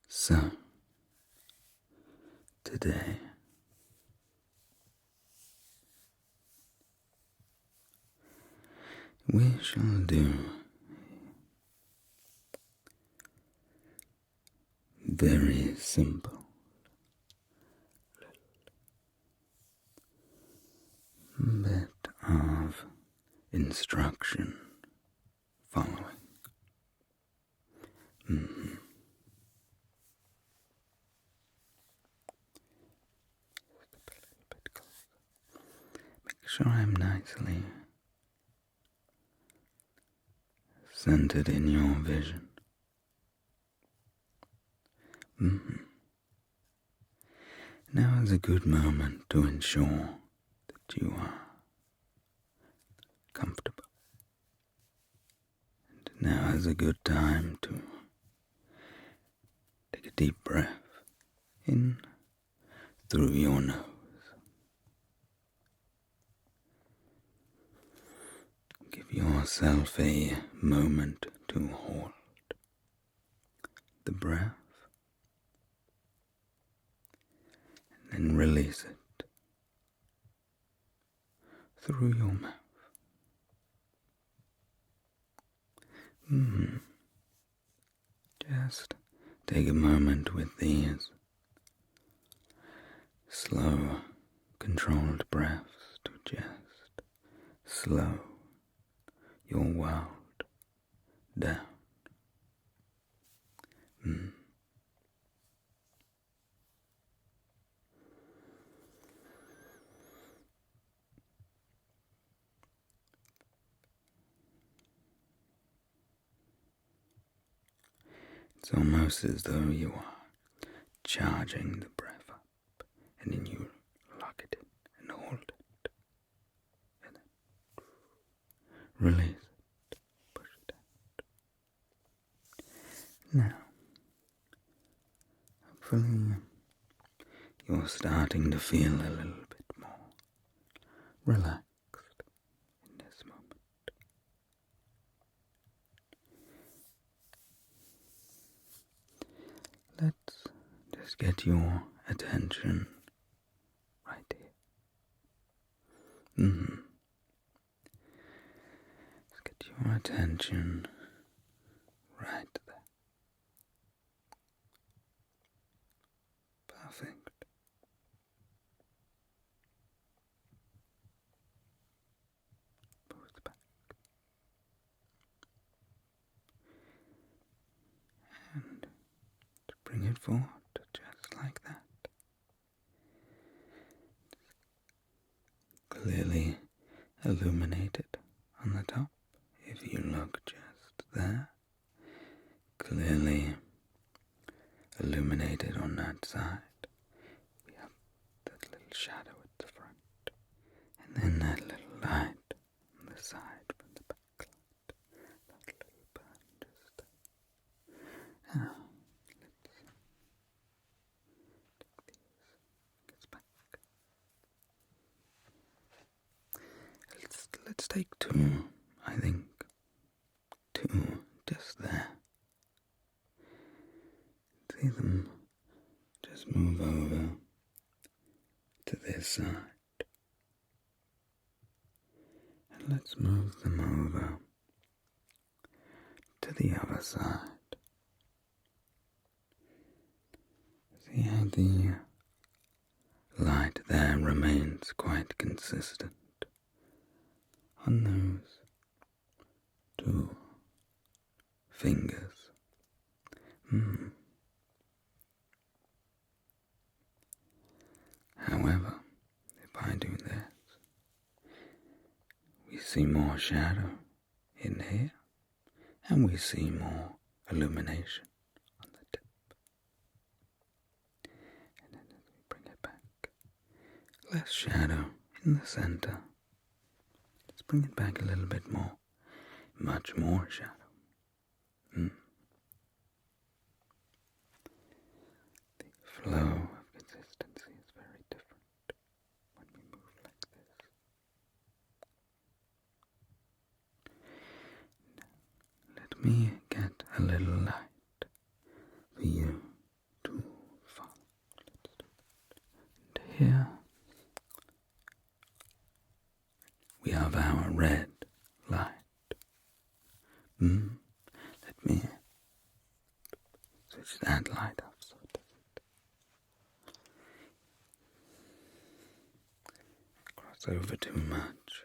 So, today we shall do very simple bit of instruction following. Make sure I'm nicely centered in your vision. Now is a good moment to ensure that you are comfortable. And now is a good time to take a deep breath in through your nose. Give yourself a moment to hold the breath and then release it through your mouth. Just take a moment with these slow, controlled breaths to just slow your world down. It's almost as though you are charging the breath up, and then you lock it in and hold it, and then release it, push it out. Now, hopefully you're starting to feel a little bit more relaxed in this moment. Let's just get your attention right here. Let's get your attention right there. Perfect. Both back. And bring it forward, just like that. Clearly illuminated on the top. If you look just there, clearly illuminated on that side. We have that little shadow at the front, and then that little light on the side from the backlight. That little burn just there. Now, let's take two, I think. Two, just there. See them just move over to this side. And let's move them over to the other side. See how the light there remains quite consistent on those two fingers. However, if I do this, we see more shadow in here, and we see more illumination on the tip. And then as we bring it back, less shadow in the center. Let's bring it back a little bit more, much more shadow. The flow of consistency is very different when we move like this. Now, let me get a little light for you Here we have our red light. Let me switch that light up so it doesn't cross over too much.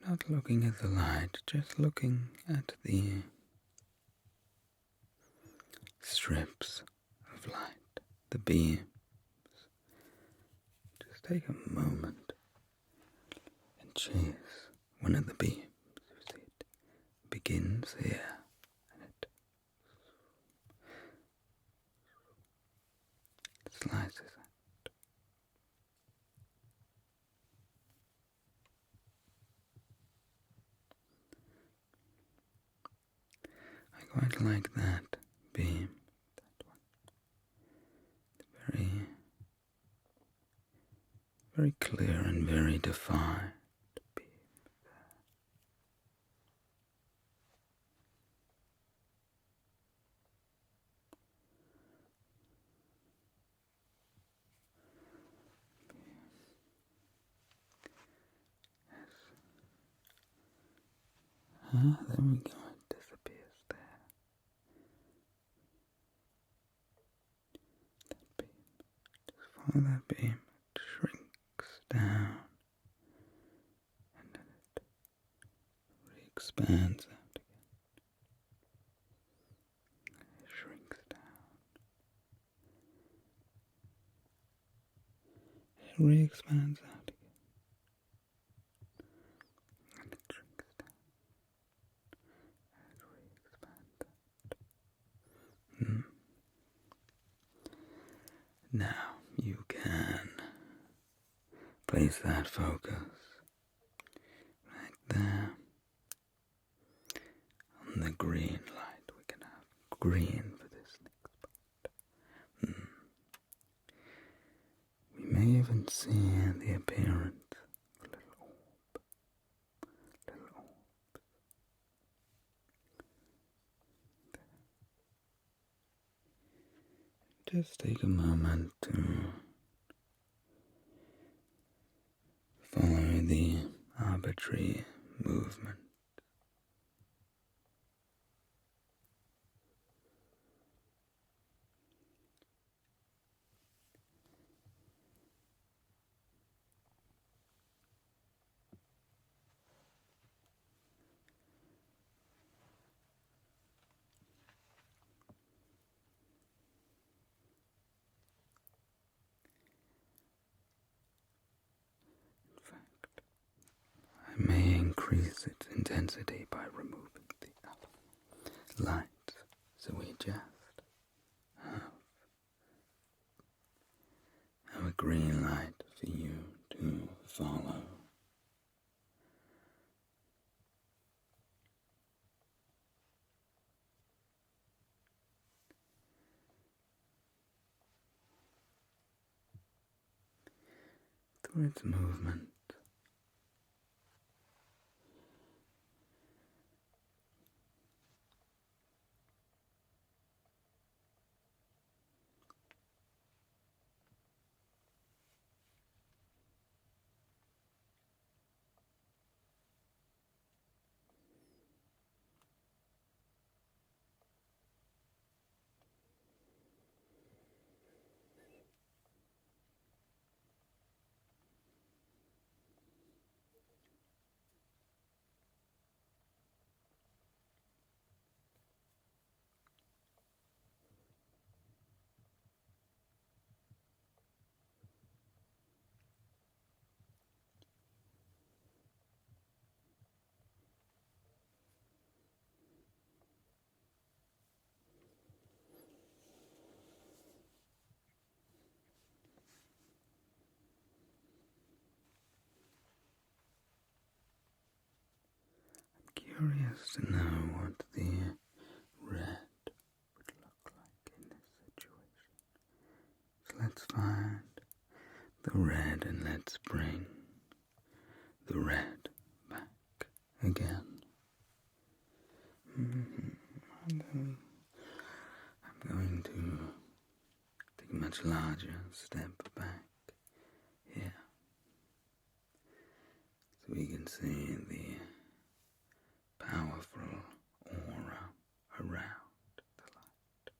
Not looking at the light, just looking at the strips of light, the beams. Just take a moment and chase one of the beams. You see it begins here and it slices out. I quite like that beam, that one. It's very clear and very defined beam there. There we go, it disappears there. That beam, just follow that beam, it shrinks down, and then it re-expands out again. It shrinks down. It re-expands out again. And it shrinks down. And it re-expands out. Now you can place that focus right there on the green light. We can have green for this next part. We may even see the appearance of a little orb. Little orbs. There. Just take a moment to follow the arbitrary movement. In fact, I may increase its intensity by removing the other lights, so we just have a green light for you to follow. Through its movement. Curious to know what the red would look like in this situation. So let's find the red and let's bring the red back again. I'm going to much larger step back here so we can see the powerful aura around the light.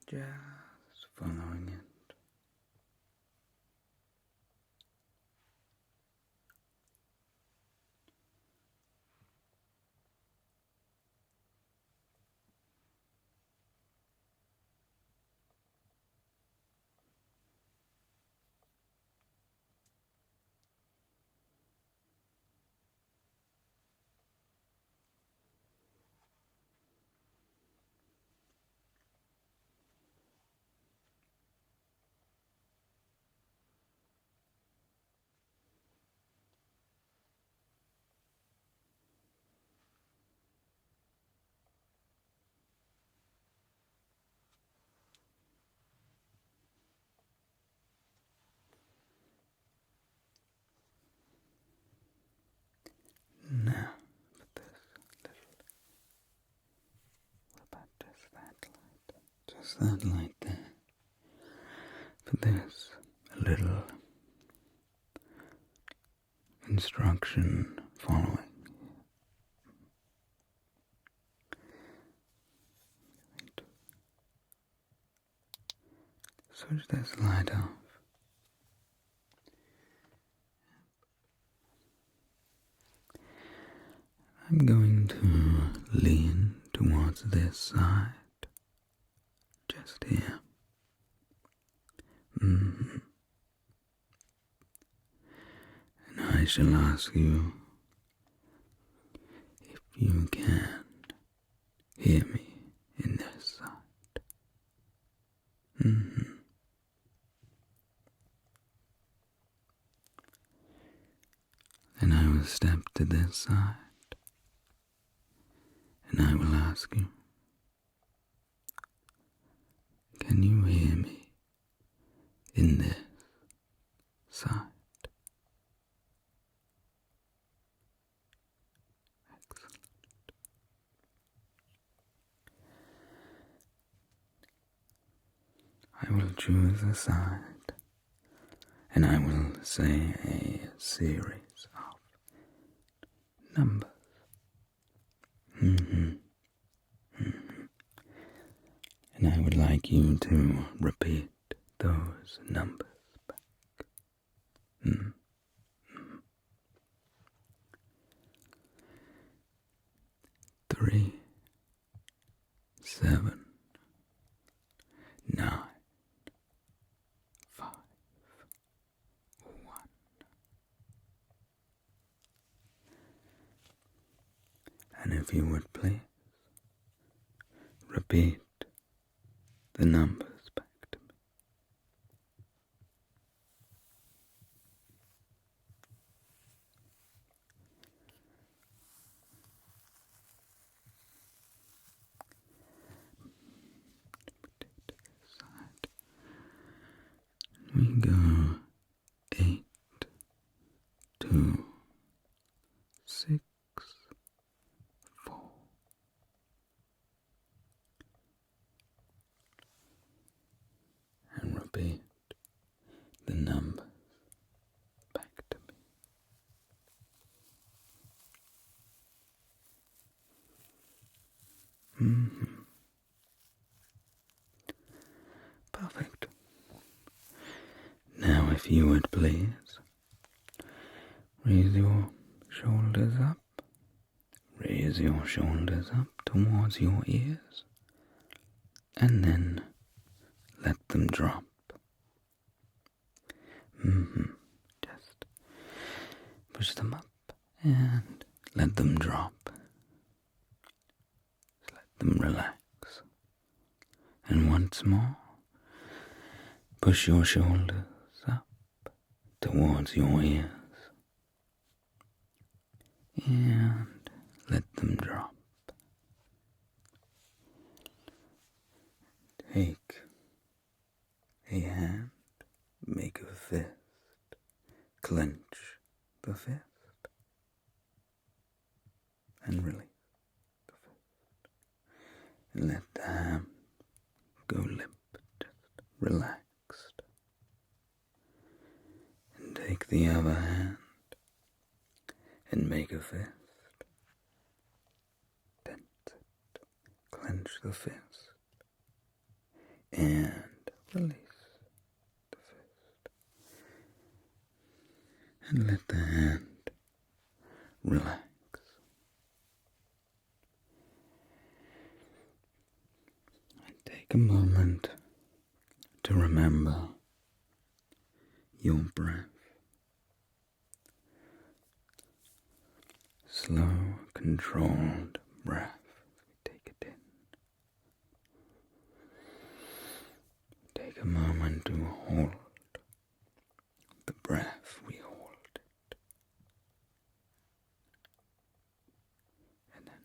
Just following it. Now, put this little, what about just that light? Just that light there. Put this little instruction following. Switch this light off. I'm going to lean towards this side, just here. And I shall ask you if you can hear me in this side. And I will step to this side. And I will ask you, can you hear me in this side? Excellent. I will choose a side, and I will say a series of numbers. And I would like you to repeat those numbers back. 3, 7, 9, 5, 1. And if you would please repeat the numbers back to me. We go 8, 2, 6, 4. And repeat the numbers back to me. Perfect. Now if you would please raise your shoulders up. Raise your shoulders up towards your ears. And then let them drop. Just push them up and let them drop. Just let them relax. And once more, push your shoulders up towards your ears. And let them drop. Take a hand, make a fist, clench the fist, and release the fist. Let the hand go limp, just relaxed. And take the other hand and make a fist. Tense it, clench the fist, and release the fist. And let the hand relax. And take a moment to remember your breath. Slow, controlled breath. We take it in. Take a moment to hold the breath. We hold it. And then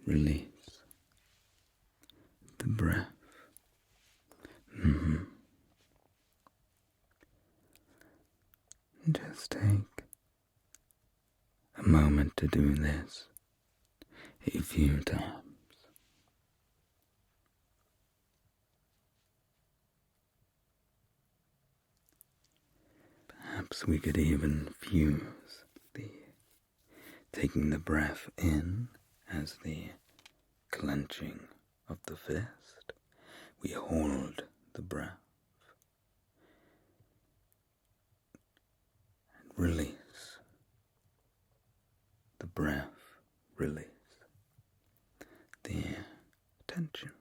release the breath. Just take a moment to do this a few times. Perhaps we could even fuse taking the breath in as the clenching of the fist. We hold the breath and release the breath, release the tension.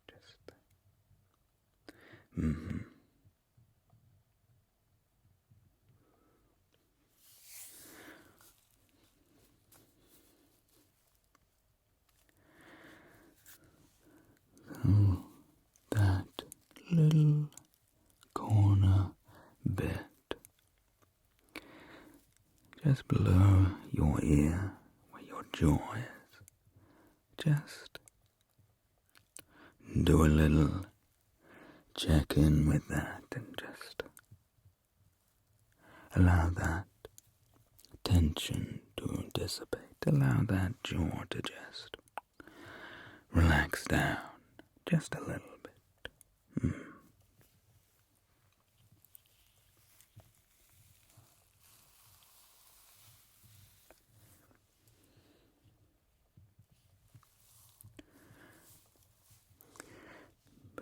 Just So that little corner bit just below your ear where your jaw is, just do a little check in with that and just allow that tension to dissipate. Allow that jaw to just relax down just a little bit.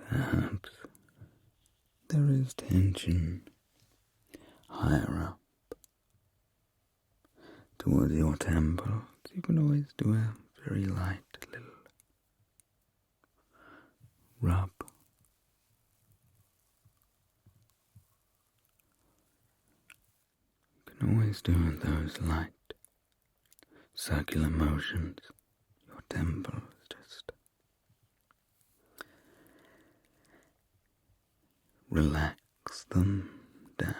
Perhaps there is tension higher up towards your temples. You can always do a very light little rub. You can always do those light circular motions. Your temples just relax them down.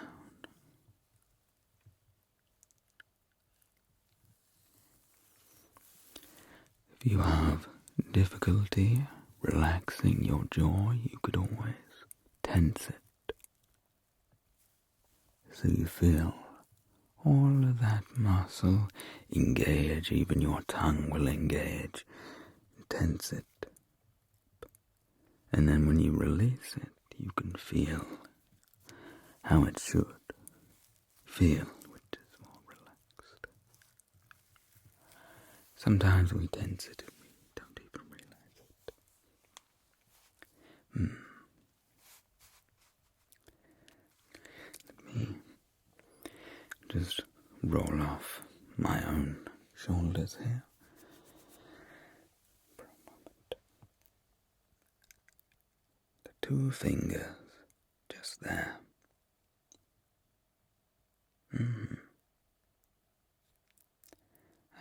If you have difficulty relaxing your jaw, you could always tense it so you feel all of that muscle engage, even your tongue will engage. Tense it. And then when you release it, you can feel how it should feel, which is more relaxed. Sometimes we tense it and we don't even realize it. Let me just roll off my own shoulders here for a moment. The two fingers just there.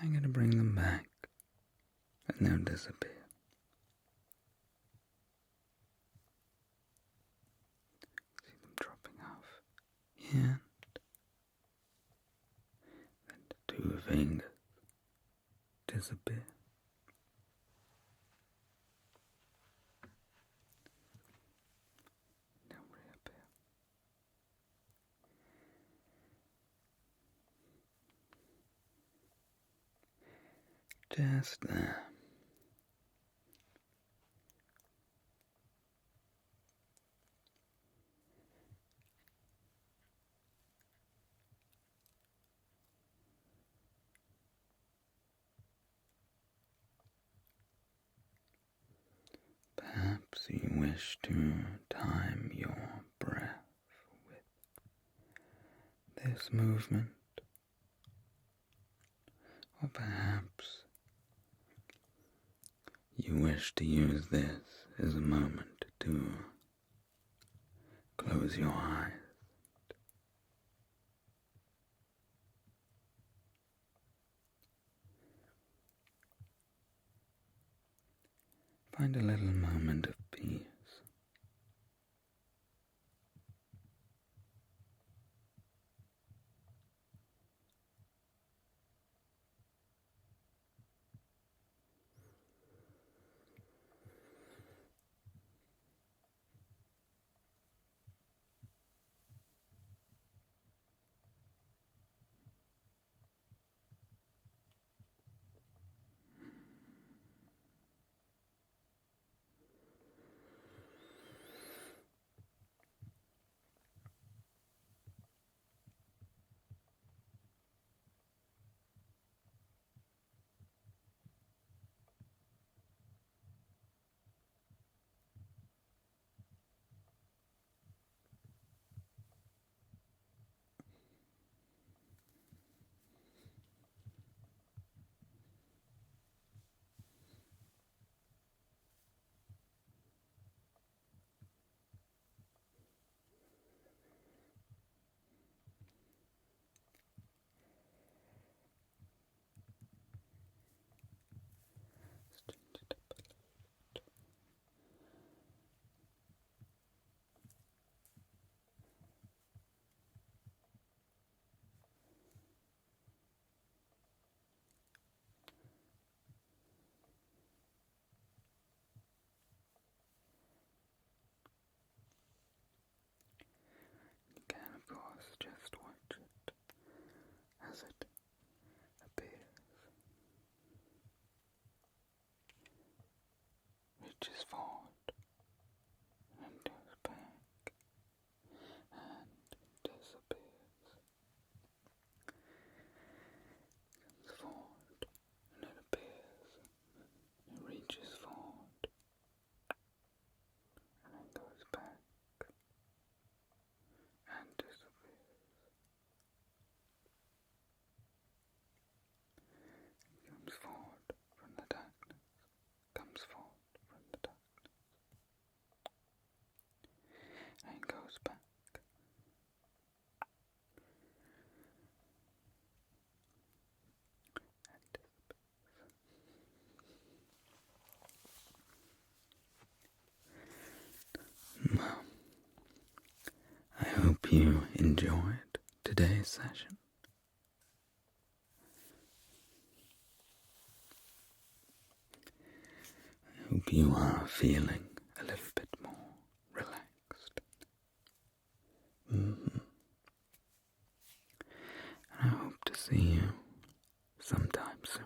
I'm going to bring them back and they'll disappear. See them dropping off here. And the two fingers disappear. They'll reappear. Just there. you wish to time your breath with this movement, or perhaps you wish to use this as a moment to close your eyes. Find a little moment of peace. You can, of course, just watch it as it appears, reaches forward and goes back and disappears. Comes forward and it appears. It reaches forward and then goes back and disappears. It comes forward from the darkness, comes forward from the darkness, and goes back. Well, I hope you enjoyed today's session. I hope you are feeling a little bit more relaxed. And I hope to see you sometime soon.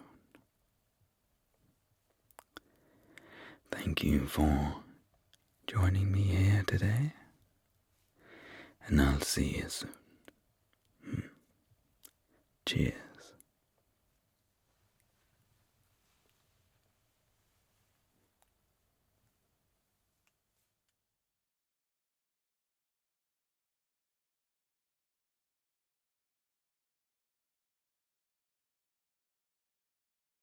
Thank you for joining me here today, and I'll see you soon. Cheers.